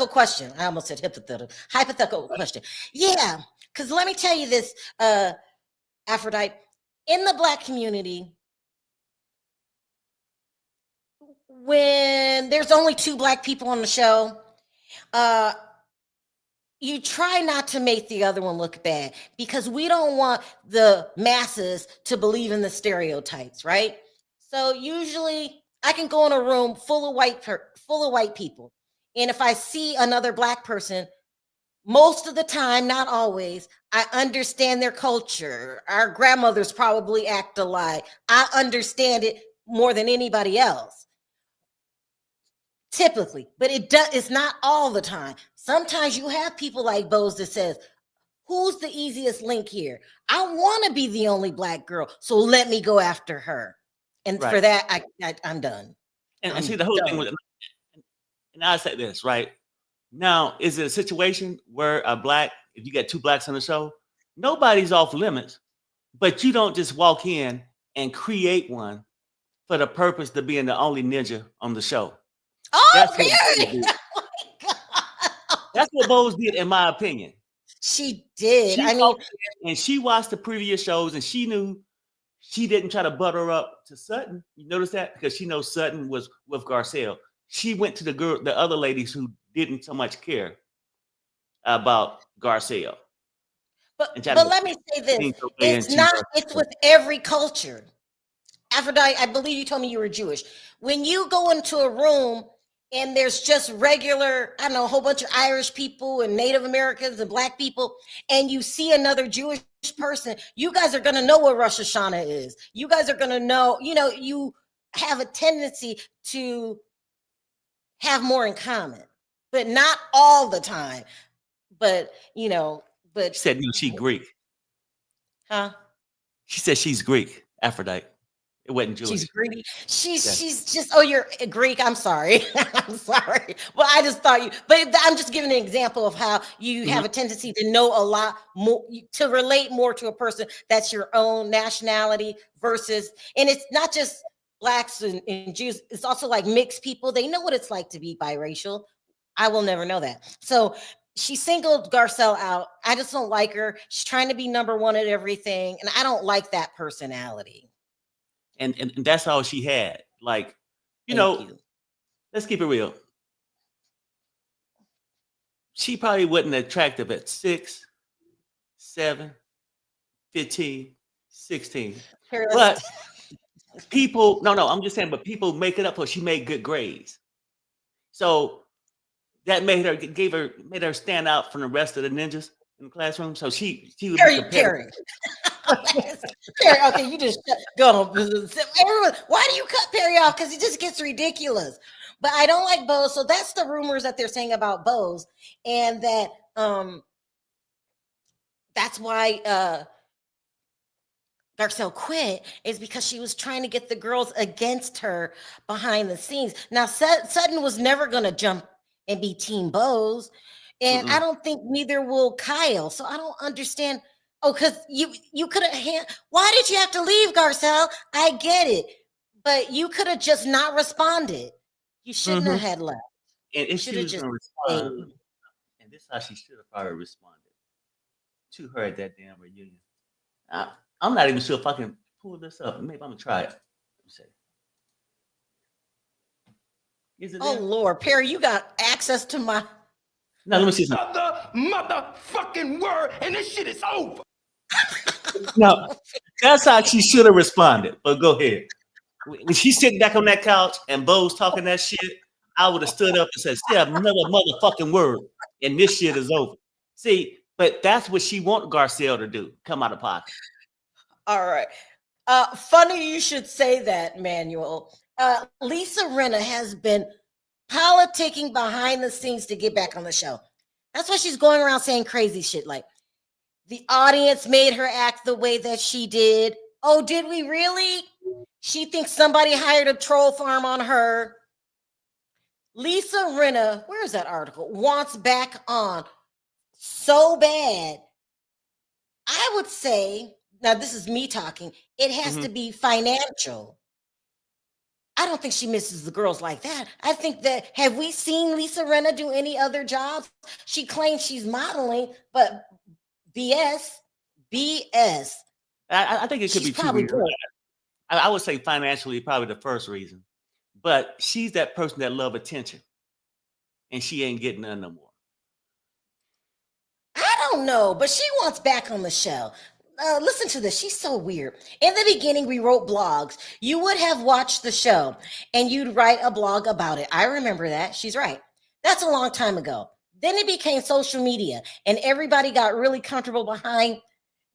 question. I almost said hypothetical question. Yeah, because let me tell you this, Aphrodite. In the black community, when there's only two black people on the show, you try not to make the other one look bad, because we don't want the masses to believe in the stereotypes, right? So usually I can go in a room full of white people, and if I see another black person, most of the time, not always, I understand their culture. Our grandmothers probably act alike. I understand it more than anybody else. Typically, but it's not all the time. Sometimes you have people like Bose that says, who's the easiest link here? I want to be the only black girl, so let me go after her. And for that, I'm done.
And see, the whole thing with it, and I say this, right? Now, is it a situation where if you got two blacks on the show, nobody's off limits, But you don't just walk in and create one for the purpose of being the only ninja on the show.
Oh,
That's what Bose
Perry!
did.
Oh my God.
That's what Bose did, in my opinion.
She did.
She
I mean,
walked in and she watched the previous shows and she knew she didn't try to butter up to Sutton. You notice that? Because she knows Sutton was with Garcelle. She went to the other ladies who didn't so much care about Garcelle.
but
And tried
but
to
let me say this.
sneak her way
It's
into
not, it's
her.
with every culture. Aphrodite, I believe you told me you were Jewish. When you go into a room and there's just regular, I don't know, a whole bunch of Irish people and Native Americans and Black people, and you see another Jewish person, you guys are going to know what Rosh Hashanah is. You guys are going to know, you have a tendency to have more in common, but not all the time. But, but,
She said, she Greek.
huh?
She said she's Greek, Aphrodite. It wasn't Jewish.
She's Greek. She's
Yes.
she's just, oh, you're Greek. I'm sorry. I'm sorry. Well, I just thought you, but I'm just giving an example of how you have a tendency to know a lot more, to relate more to a person that's your own nationality versus, and it's not just Blacks and Jews, it's also like mixed people. They know what it's like to be biracial. I will never know that. So she singled Garcelle out. I just don't like her. She's trying to be number one at everything, and I don't like that personality.
And that's all she had. Like,
Thank you.
let's keep it real. She probably wasn't attractive at 6, 7, 15, 16. But people, no, I'm just saying, but people make it up for her. She made good grades. So that made her stand out from the rest of the ninjas in the classroom. So she would be competitive.
Perry, okay, you just go on. Everyone, why do you cut Perry off? Because it just gets ridiculous. But I don't like Bose. So that's the rumors that they're saying about Bose, and that that's why Garcelle quit, is because she was trying to get the girls against her behind the scenes. Now Sutton was never going to jump and be Team Bose, and I don't think neither will Kyle. So I don't understand. Oh, because you could have. Why did you have to leave, Garcelle? I get it, but you could have just not responded. You shouldn't have had left.
And if she was going to respond, and this is how she should have probably responded to her at that damn reunion. I'm not even sure if I can pull this up. Maybe I'm gonna try it. Let me see. Is it?
Oh there? Lord, Perry, you got access to my.
No, let me see something.
Motherfucking word, and this shit is over.
No, that's how she should have responded. But go ahead. When she's sitting back on that couch and Bo's talking that shit, I would have stood up and said, "Say another motherfucking word, and this shit is over." See, but that's what she want Garcelle to do. Come out of pocket.
All right. Funny you should say that, Manuel. Lisa Rinna has been politicking behind the scenes to get back on the show. That's why she's going around saying crazy shit like, the audience made her act the way that she did. Oh, did we really? She thinks somebody hired a troll farm on her. Lisa Rinna, where is that article? Wants back on so bad. I would say, now this is me talking, it has to be financial. I don't think she misses the girls like that. I think that, have we seen Lisa Rinna do any other jobs? She claims she's modeling, but BS.
I think it could be two reasons. I would say financially, probably the first reason. But she's that person that love attention. And she ain't getting none no more.
I don't know, but she wants back on the show. Listen to this. She's so weird. In the beginning, we wrote blogs. You would have watched the show and you'd write a blog about it. I remember that. She's right. That's a long time ago. Then it became social media and everybody got really comfortable behind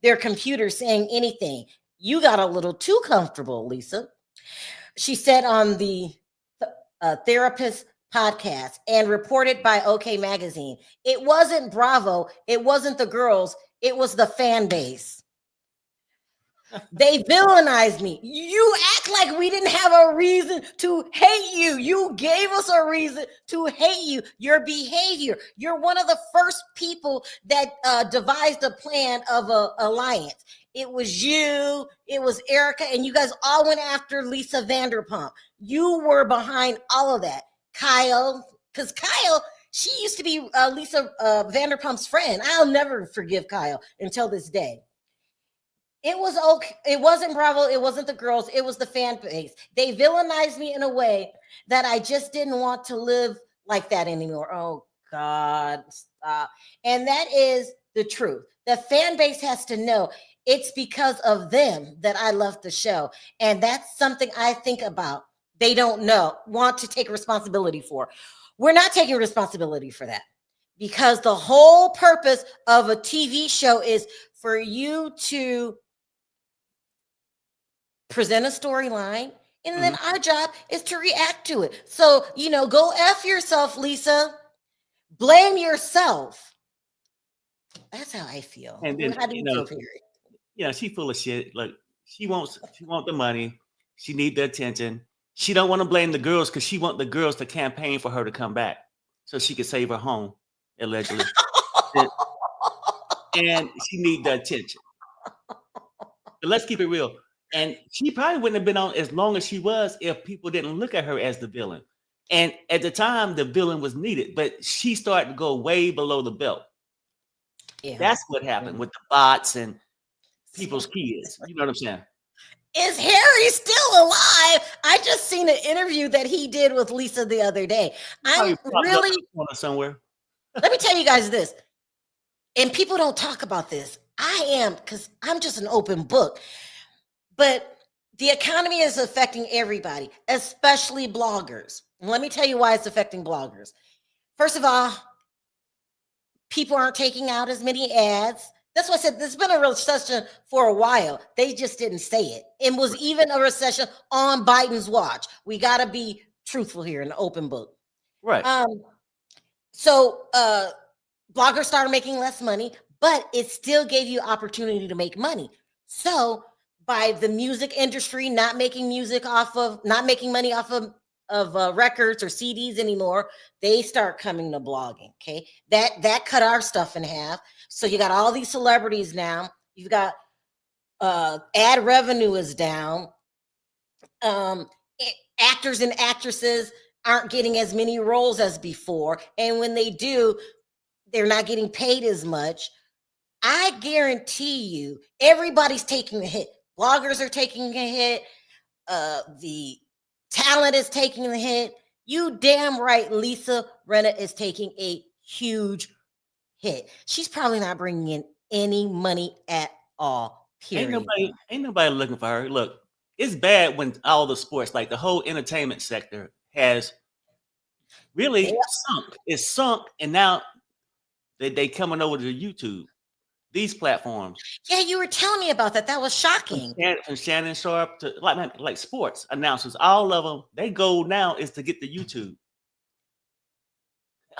their computer saying anything. You got a little too comfortable, Lisa. She said on the Therapist podcast and reported by OK Magazine, it wasn't Bravo. It wasn't the girls. It was the fan base. They villainized me. You act like we didn't have a reason to hate you. You gave us a reason to hate you. Your behavior. You're one of the first people that devised a plan of an alliance. It was you, it was Erica, and you guys all went after Lisa Vanderpump. You were behind all of that. Kyle, because Kyle, she used to be Lisa Vanderpump's friend. I'll never forgive Kyle until this day. It was okay. It wasn't Bravo. It wasn't the girls. It was the fan base. They villainized me in a way that I just didn't want to live like that anymore. Oh, God, stop. And that is the truth. The fan base has to know it's because of them that I left the show. And that's something I think about. They don't want to take responsibility for. We're not taking responsibility for that because the whole purpose of a TV show is for you to present a storyline, and then our job is to react to it. So, go F yourself, Lisa. Blame yourself. That's how I feel.
And then,
How do you feel, Perry?
She full of shit. Like she want the money. She need the attention. She don't want to blame the girls because she want the girls to campaign for her to come back so she could save her home, allegedly. And she need the attention. But let's keep it real. And she probably wouldn't have been on as long as she was if people didn't look at her as the villain. And at the time, the villain was needed, but she started to go way below the belt. Yeah. That's what happened with the bots and people's kids. You know what I'm saying?
Is Harry still alive? I just seen an interview that he did with Lisa the other day. I'm really
somewhere.
Let me tell you guys this, and people don't talk about this. I am, because I'm just an open book. But the economy is affecting everybody, especially bloggers. And let me tell you why it's affecting bloggers. First of all, people aren't taking out as many ads. That's why I said there's been a recession for a while. They just didn't say it. It was even a recession on Biden's watch. We got to be truthful here in the open book.
Right.
So bloggers started making less money, but it still gave you opportunity to make money. So by the music industry not making money off of records or CDs anymore, they start coming to blogging. Okay, that cut our stuff in half. So you got all these celebrities now. You've got ad revenue is down. Actors and actresses aren't getting as many roles as before, and when they do, they're not getting paid as much. I guarantee you, everybody's taking a hit. Bloggers are taking a hit. The talent is taking a hit. You damn right, Lisa Rinna is taking a huge hit. She's probably not bringing in any money at all. Period.
Ain't nobody looking for her. Look, it's bad when all the sports, like the whole entertainment sector, has really sunk. It's sunk, and now they coming over to YouTube. These platforms.
Yeah, you were telling me about that. That was shocking.
From Shannon Sharp to like sports announcers, all of them, their goal now is to get to YouTube.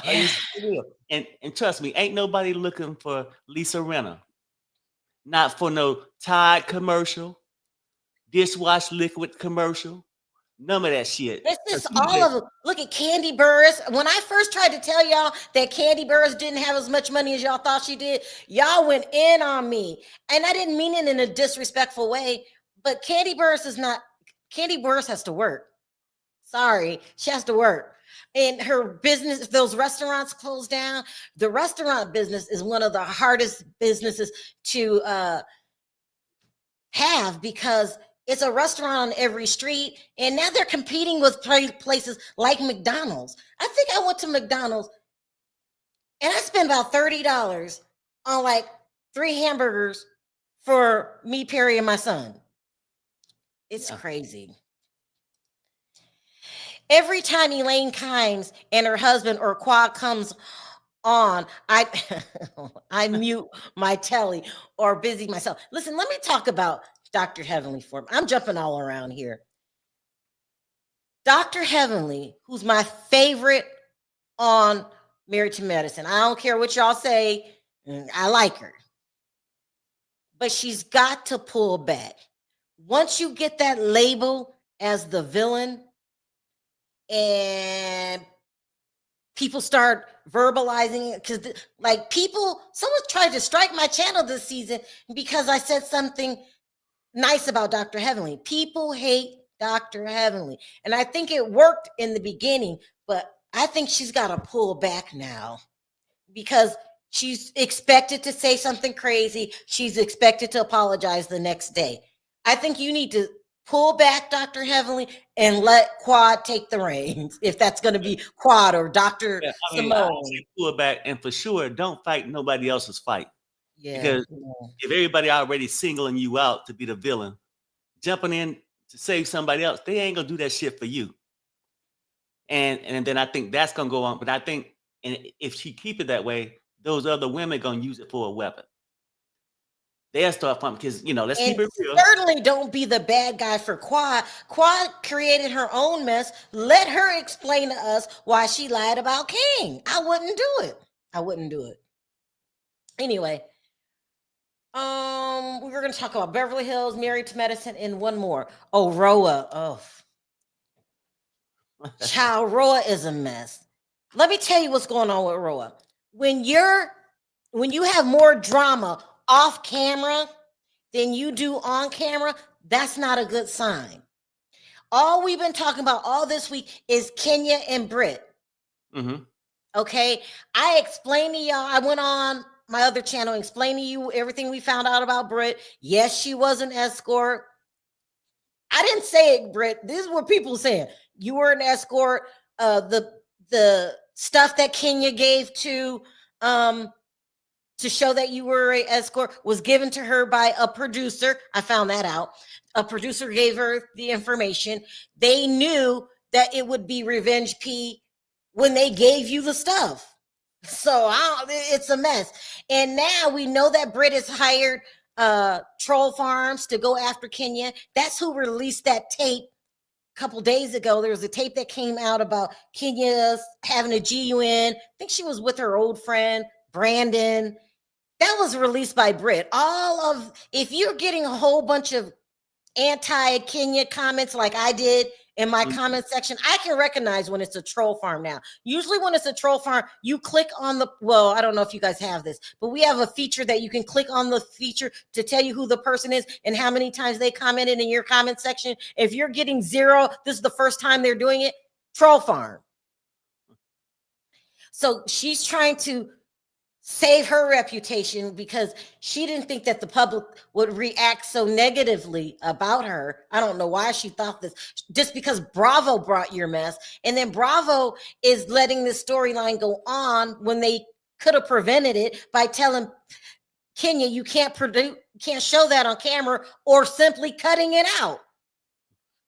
Yeah. And trust me, ain't nobody looking for Lisa Rinna. Not for no Tide commercial, dishwash liquid commercial. None of that shit.
This is all of them. Look at Candy Burris. When I first tried to tell y'all that Candy Burris didn't have as much money as y'all thought she did, y'all went in on me. And I didn't mean it in a disrespectful way, but Candy Burris has to work. Sorry, she has to work. And her business, if those restaurants close down, the restaurant business is one of the hardest businesses to have because it's a restaurant on every street, and now they're competing with places like McDonald's. I think I went to McDonald's, and I spent about $30 on like 3 hamburgers for me, Perry, and my son. It's crazy. Every time Elaine Kimes and her husband or Quad comes on, I mute my telly or busy myself. Listen, let me talk about Dr. Heavenly for me. I'm jumping all around here. Dr. Heavenly, who's my favorite on Married to Medicine. I don't care what y'all say. I like her. but she's got to pull back. Once you get that label as the villain and people start verbalizing it, because like someone tried to strike my channel this season because I said something nice about Dr. Heavenly. People hate Dr. Heavenly. And I think it worked in the beginning, but I think she's got to pull back now because she's expected to say something crazy. She's expected to apologize the next day. I think you need to pull back, Dr. Heavenly, and let Quad take the reins, if that's going to be Quad or Dr. Simone.
Pull back, and for sure, don't fight nobody else's fight.
Yeah,
because if everybody already singling you out to be the villain, jumping in to save somebody else, they ain't gonna do that shit for you. And then I think that's gonna go on. But I think, and if she keep it that way, those other women gonna use it for a weapon. They'll start fighting because let's keep it real.
Certainly don't be the bad guy for Quad. Quad created her own mess. Let her explain to us why she lied about King. I wouldn't do it. Anyway. We were going to talk about Beverly Hills, Married to Medicine, and one more. Oh, RHOA. Oh, child, RHOA is a mess. Let me tell you what's going on with RHOA. When you have more drama off camera than you do on camera, that's not a good sign. All we've been talking about all this week is Kenya and Brit.
Mm-hmm.
Okay, I explained to y'all. I went on my other channel, explain to you everything we found out about Brit. Yes, she was an escort. I didn't say it, Brit. This is what people saying. You were an escort. The stuff that Kenya gave to show that you were an escort was given to her by a producer. I found that out. A producer gave her the information. They knew that it would be Revenge P when they gave you the stuff. So it's a mess. And now we know that Brit has hired troll farms to go after Kenya. That's who released that tape a couple days ago. There was a tape that came out about Kenya having a GUN. I think she was with her old friend, Brandon. That was released by Brit. If you're getting a whole bunch of anti-Kenya comments like I did in my comment section, I can recognize when it's a troll farm now. Usually when it's a troll farm, you click on I don't know if you guys have this, but we have a feature that you can click on the feature to tell you who the person is and how many times they commented in your comment section. If you're getting 0, this is the first time they're doing it, troll farm. So she's trying to save her reputation because she didn't think that the public would react so negatively about her. I don't know why she thought this, just because Bravo brought your mess. And then Bravo is letting this storyline go on when they could have prevented it by telling Kenya, you can't show that on camera, or simply cutting it out.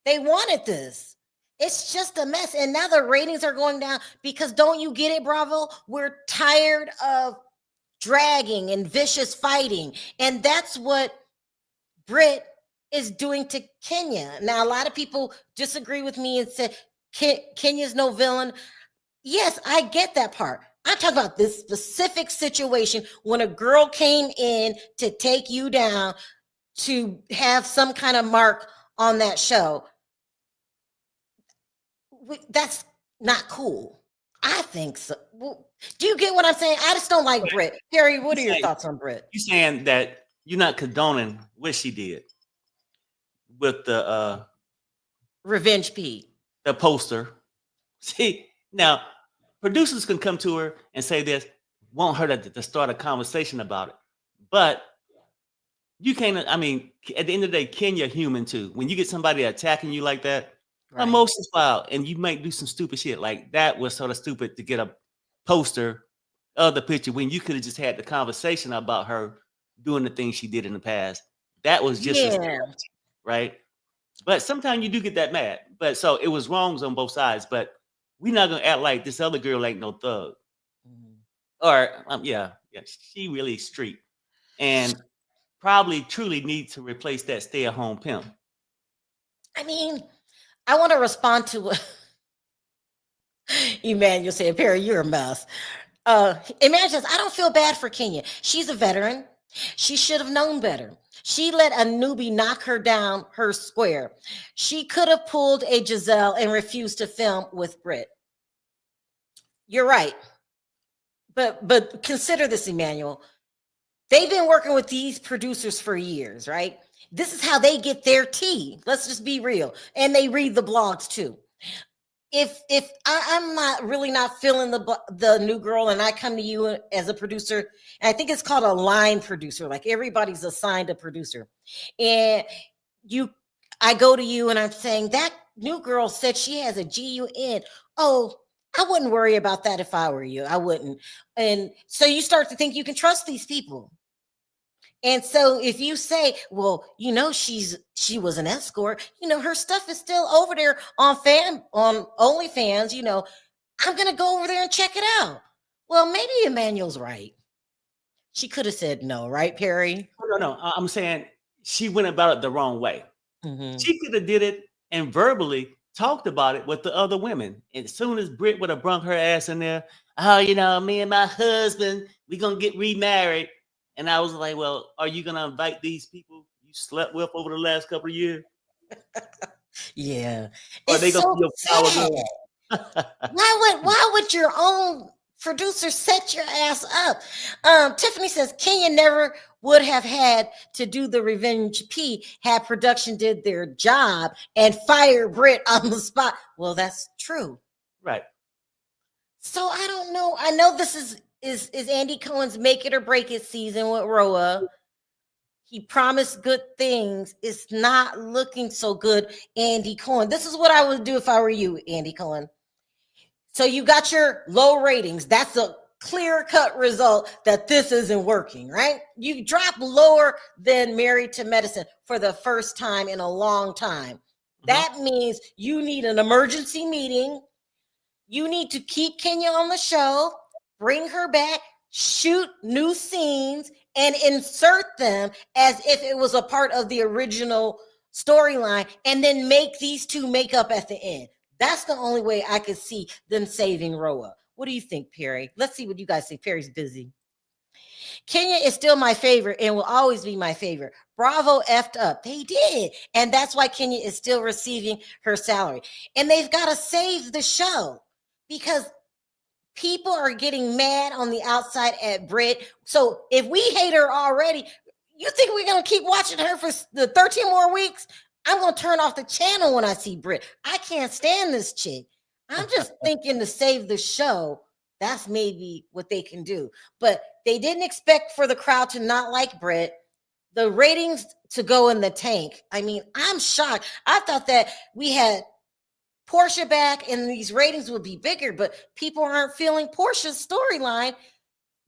They wanted this. It's just a mess. And now the ratings are going down because, don't you get it, Bravo? We're tired of dragging and vicious fighting. And that's what Brit is doing to Kenya. Now, a lot of people disagree with me and said Kenya's no villain. Yes, I get that part. I'm talking about this specific situation when a girl came in to take you down to have some kind of mark on that show. That's not cool. I think so. Do you get what I'm saying? I just don't like Brit. Harry, what are your thoughts on Brit?
You saying that you're not condoning what she did with the
Revenge P,
the poster. See, now producers can come to her and say this, want her to start a conversation about it, but you can't. I mean, at the end of the day, Kenya human too. When you get somebody attacking you like that, right, emotions file, and you might do some stupid shit. Like that was sort of stupid to get a poster of the picture when you could have just had the conversation about her doing the things she did in the past. That was just right. But sometimes you do get that mad. But so it was wrongs on both sides. But we're not gonna act like this other girl ain't no thug. Or yeah, she really street, and probably truly needs to replace that stay-at-home pimp.
I mean, I want to respond to Emmanuel saying, Perry, you're a mess. Emmanuel says, I don't feel bad for Kenya. She's a veteran. She should have known better. She let a newbie knock her down her square. She could have pulled a Giselle and refused to film with Brit. You're right. But consider this, Emmanuel. They've been working with these producers for years, right? This is how they get their tea. Let's just be real. And they read the blogs too. If I'm not really not feeling the new girl, and I come to you as a producer, and I think it's called a line producer, like everybody's assigned a producer, and I go to you and I'm saying that new girl said she has a GUN. Oh, I wouldn't worry about that if I were you. I wouldn't. And so you start to think you can trust these people. And so if you say, well, she was an escort, her stuff is still over there on OnlyFans, I'm gonna go over there and check it out. Well, maybe Emmanuel's right. She could have said no, right, Perry?
No. I'm saying she went about it the wrong way.
Mm-hmm.
She could have did it and verbally talked about it with the other women. And as soon as Brit would have brung her ass in there, oh, me and my husband, we gonna get remarried. And I was like, well, are you gonna invite these people you slept with over the last couple of years?
Yeah.
Or they gonna
so
see your
sad.
power?
Why would your own producer set your ass up? Tiffany says Kenya never would have had to do the revenge P had production did their job and fired Brit on the spot. Well, that's true.
Right.
So I don't know. I know this is Andy Cohen's make it or break it season with RHOA. He promised good things. It's not looking so good, Andy Cohen. This is what I would do if I were you, Andy Cohen. So you got your low ratings. That's a clear-cut result that this isn't working, right? You drop lower than Married to Medicine for the first time in a long time. Mm-hmm. That means you need an emergency meeting. You need to keep Kenya on the show, bring her back, shoot new scenes, and insert them as if it was a part of the original storyline, and then make these two make up at the end. That's the only way I could see them saving RHOA. What do you think, Perry? Let's see what you guys think. Perry's busy. Kenya is still my favorite and will always be my favorite. Bravo effed up. They did. And that's why Kenya is still receiving her salary. And they've got to save the show because people are getting mad on the outside at Brit. So if we hate her already, you think we're going to keep watching her for the 13 more weeks? I'm going to turn off the channel when I see Brit. I can't stand this chick. I'm just thinking to save the show. That's maybe what they can do. But they didn't expect for the crowd to not like Brit. The ratings to go in the tank. I mean, I'm shocked. I thought that we had Portia back and these ratings would be bigger, but people aren't feeling Portia's storyline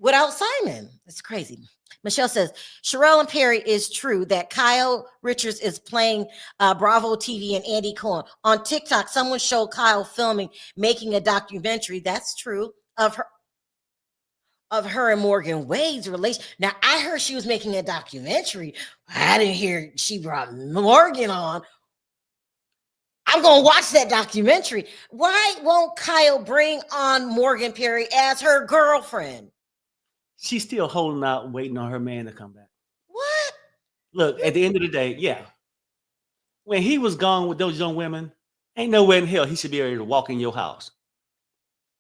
without Simon. It's crazy. Michelle says, Sherelle and Perry, is true that Kyle Richards is playing Bravo TV and Andy Cohen. On TikTok, someone showed Kyle filming, making a documentary. That's true of her and Morgan Wade's relation. Now, I heard she was making a documentary. I didn't hear she brought Morgan on. I'm going to watch that documentary. Why won't Kyle bring on Morgan Perry as her girlfriend?
She's still holding out, waiting on her man to come back.
What?
Look, at the end of the day, yeah. When he was gone with those young women, ain't nowhere in hell he should be able to walk in your house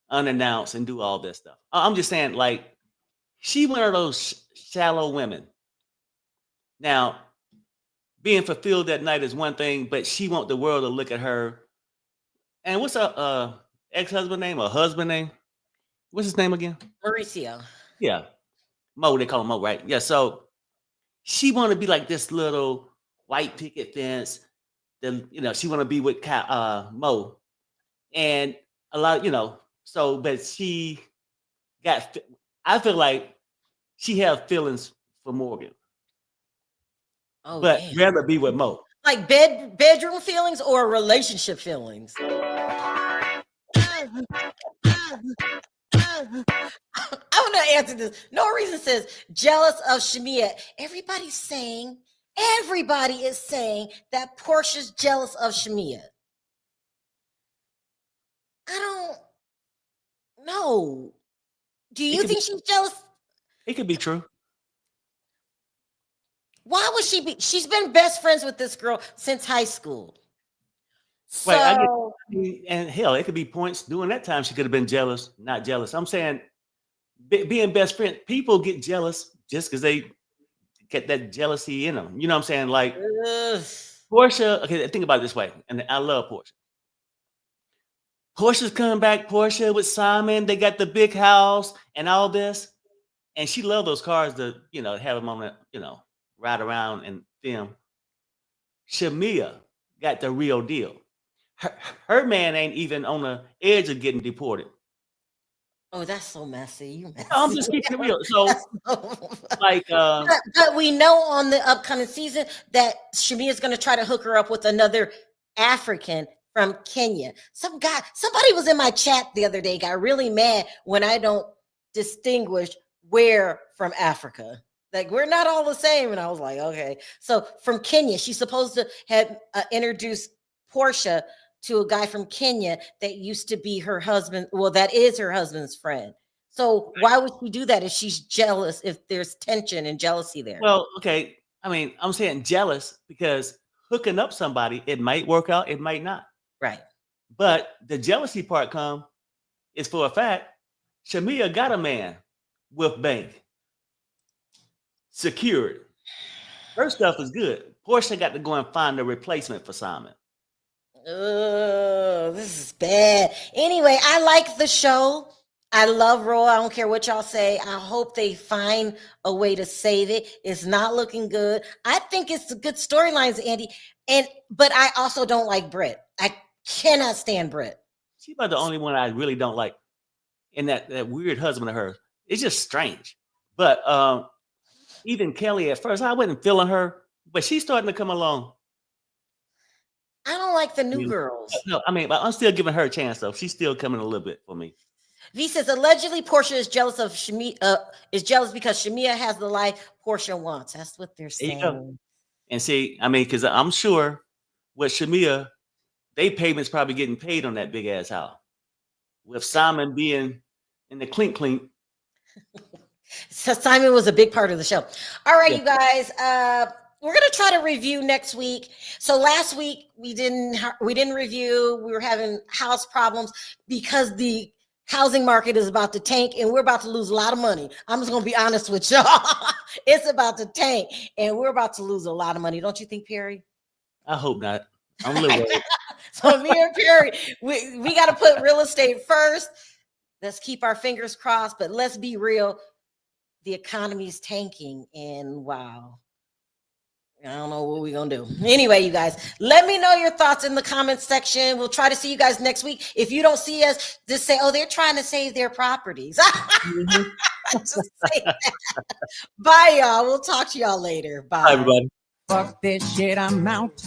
unannounced and do all this stuff. I'm just saying, like, she one of those shallow women. Now, being fulfilled that night is one thing, but she want the world to look at her. And what's her ex-husband name or husband name? What's his name again?
Mauricio.
Yeah. Mo, they call him Mo, right? Yeah, so she want to be like this little white picket fence. Then, she want to be with Mo. And a lot, but she I feel like she has feelings for Morgan. Oh, but damn. Rather be with Mo.
Like bedroom feelings or relationship feelings? I'm going to answer this. No Reason says, jealous of Shamia. Everybody is saying that Portia's jealous of Shamia. I don't know. Do you think she's jealous?
It could be true.
Why would she be? She's been best friends with this girl since high school. So,
Right, I get, and hell, it could be points during that time she could have been jealous, not jealous. I'm saying being best friend, people get jealous just because they get that jealousy in them. You know what I'm saying? Like
ugh.
Portia, okay, think about it this way, and I love Portia. Portia's coming back, Portia with Simon, they got the big house and all this. And she loved those cars to, have them on the, ride around and film. Shamia got the real deal. Her man ain't even on the edge of getting deported.
Oh, that's so messy. You messy.
I'm just keeping it real. So, like,
but we know on the upcoming season that Shamia is going to try to hook her up with another African from Kenya. Somebody was in my chat the other day, got really mad when I don't distinguish where from Africa. Like, we're not all the same. And I was like, okay. So from Kenya, she's supposed to have introduced Portia to a guy from Kenya that used to be her husband. Well, that is her husband's friend. So why would she do that if she's jealous, if there's tension and jealousy there?
Well, okay. I mean, I'm saying jealous because hooking up somebody, it might work out, it might not.
Right.
But the jealousy part is for a fact, Shamia got a man with bank. Secured. Her stuff is good. Portia got to go and find a replacement for Simon.
Oh, this is bad. Anyway, I like the show. I love RHOA. I don't care what y'all say. I hope they find a way to save it. It's not looking good. I think it's a good storylines, Andy. But I also don't like Brit. I cannot stand Brit.
She's about the only one I really don't like. And that weird husband of hers. It's just strange. But even Kelly at first, I wasn't feeling her, but she's starting to come along.
I don't like the new girls.
No, I mean, I'm still giving her a chance, though. She's still coming a little bit for me.
V says, allegedly, Portia is jealous of Shamia, is jealous because Shamia has the life Portia wants. That's what they're saying.
And see, I mean, because I'm sure with Shamia, they payments probably getting paid on that big ass house. With Simon being in the clink.
So Simon was a big part of the show. All right, you guys. We're gonna try to review next week. So last week we didn't review. We were having house problems because the housing market is about to tank and we're about to lose a lot of money. I'm just gonna be honest with y'all. It's about to tank and we're about to lose a lot of money. Don't you think, Perry?
I hope not. I'm a little worried.
So me and Perry, we got to put real estate first. Let's keep our fingers crossed, but let's be real. The economy is tanking and wow. I don't know what we're going to do. Anyway, you guys, let me know your thoughts in the comments section. We'll try to see you guys next week. If you don't see us, just say, oh, they're trying to save their properties. Just say that. Bye, y'all. We'll talk to y'all later. Bye.
Bye, everybody.
Fuck this shit, I'm out.